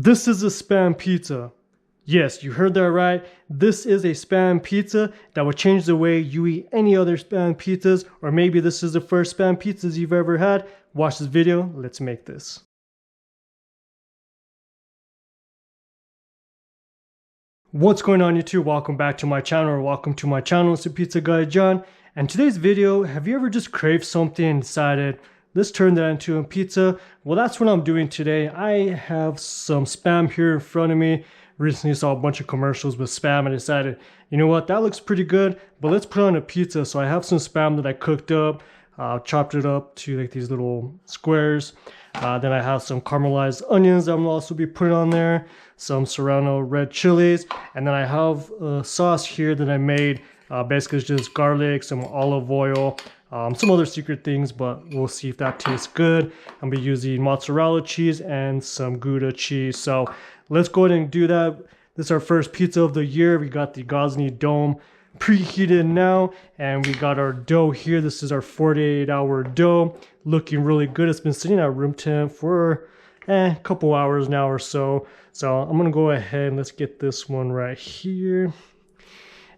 This is a Spam pizza. Yes, you heard that right. This is a Spam pizza that will change the way you eat any other Spam pizzas, or maybe this is the first Spam pizzas you've ever had. Watch this video, let's make this. What's going on YouTube? Welcome back to my channel, or welcome to my channel. It's the Pizza Guy John. And today's video, have you ever just craved something and decided, let's turn that into a pizza? Well, that's what I'm doing today. I have some Spam here in front of me. Recently saw a bunch of commercials with Spam and decided, you know what, that looks pretty good, but let's put on a pizza. So I have some Spam that I cooked up, chopped it up to like these little squares. Then I have some caramelized onions that I'm also be putting on there, some Serrano red chilies, and then I have a sauce here that I made. Basically it's just garlic, some olive oil, some other secret things, but we'll see if that tastes good. I'm gonna be using mozzarella cheese and some Gouda cheese. So let's go ahead and do that. This is our first pizza of the year. We got the Gozney Dome preheated now, and we got our dough here. This is our 48-hour dough, looking really good. It's been sitting at room temp for a couple hours now or so. So I'm gonna go ahead and let's get this one right here.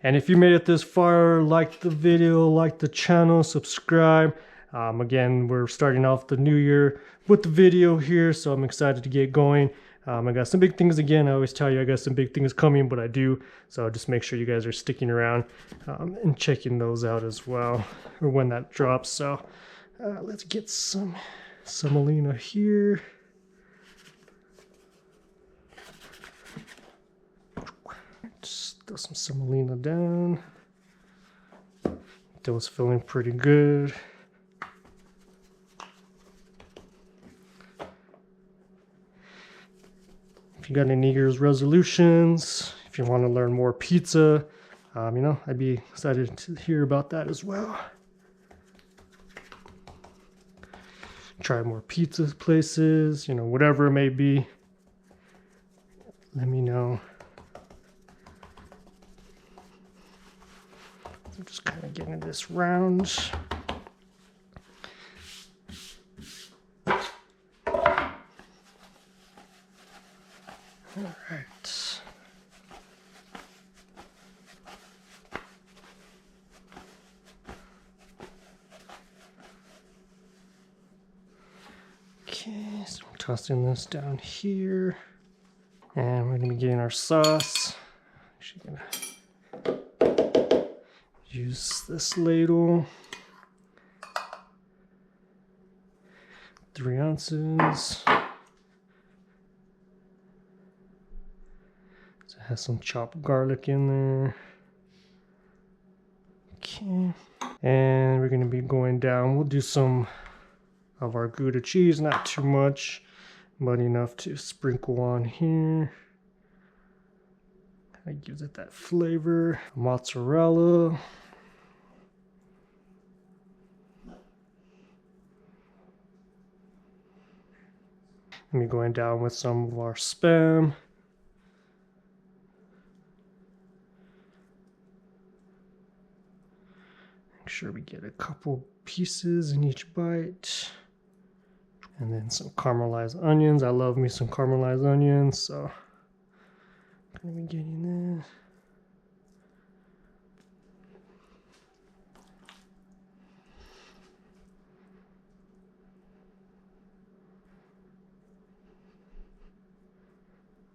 And if you made it this far, like the video, like the channel, subscribe. Again, we're starting off the new year with the video here, so I'm excited to get going. I got some big things again. I always tell you I got some big things coming, but I do. So just make sure you guys are sticking around and checking those out as well, or when that drops. So let's get some semolina here. Just throw some semolina down. Dough's feeling pretty good. If you got any New Year's resolutions, if you want to learn more pizza, you know, I'd be excited to hear about that as well. Try more pizza places, you know, whatever it may be. Let me know. I'm just kind of getting this round. All right. Okay, so I'm tossing this down here, and we're gonna be getting our sauce. Actually gonna use this ladle. 3 ounces. Has some chopped garlic in there. Okay. And we're gonna be going down. We'll do some of our Gouda cheese, not too much, but enough to sprinkle on here. That gives it that flavor. Mozzarella. And we're going down with some of our Spam. Make sure we get a couple pieces in each bite. And then some caramelized onions. I love me some caramelized onions, so I'm gonna be getting this.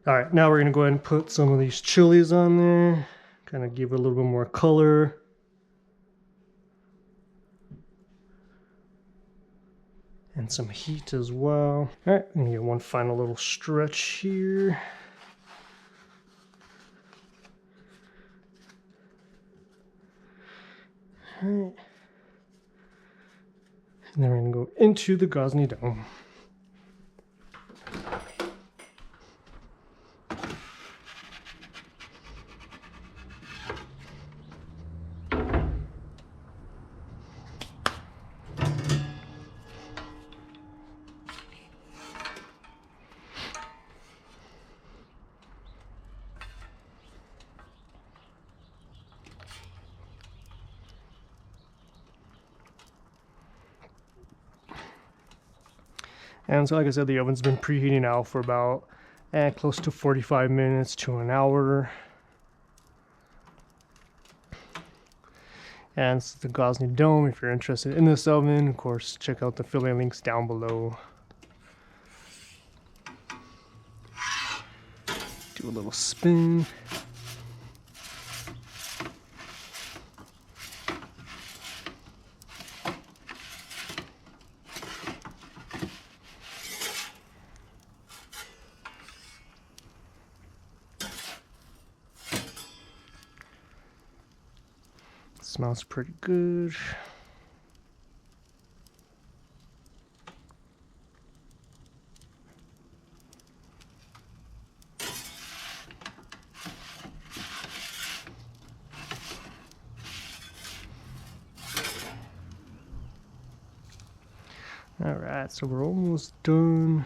All right, now we're gonna go ahead and put some of these chilies on there, kind of give it a little bit more color. And some heat as well. All right, I'm gonna get one final little stretch here. All right. And then we're gonna go into the Gozney Dome. And so like I said, the oven's been preheating now for about and close to 45 minutes to an hour. And it's the Gozney Dome. If you're interested in this oven, of course, check out the affiliate links down below. Do a little spin. Smells pretty good. All right, so we're almost done.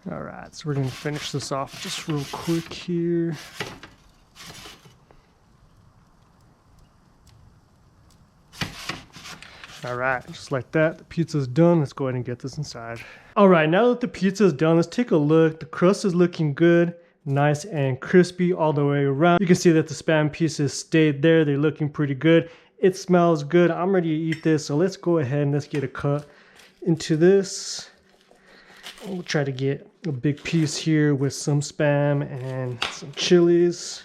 All right, so we're gonna finish this off just real quick here. All right, just like that, the pizza's done. Let's go ahead and get this inside. All right, now that the pizza is done, let's take a look. The crust is looking good, nice and crispy all the way around. You can see that the Spam pieces stayed there. They're looking pretty good. It smells good. I'm ready to eat this, so let's go ahead and let's get a cut into this. We'll try to get a big piece here with some Spam and some chilies.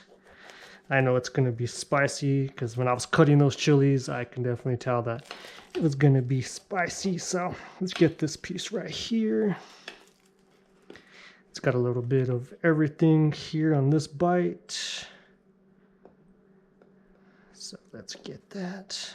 I know it's going to be spicy because when I was cutting those chilies, I can definitely tell that it was going to be spicy. So let's get this piece right here. It's got a little bit of everything here on this bite. So let's get that.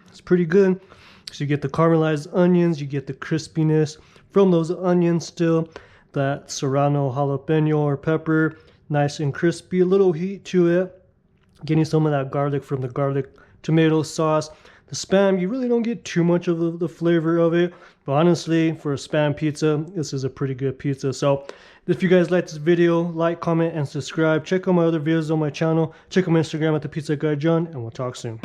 It's pretty good. So you get the caramelized onions, you get the crispiness from those onions still, that serrano jalapeno or pepper, nice and crispy, a little heat to it, getting some of that garlic from the garlic tomato sauce. The Spam, you really don't get too much of the flavor of it, but honestly, for a Spam pizza, this is a pretty good pizza. So if you guys like this video, like, comment, and subscribe. Check out my other videos on my channel. Check out my Instagram at the Pizza Guy John, and we'll talk soon.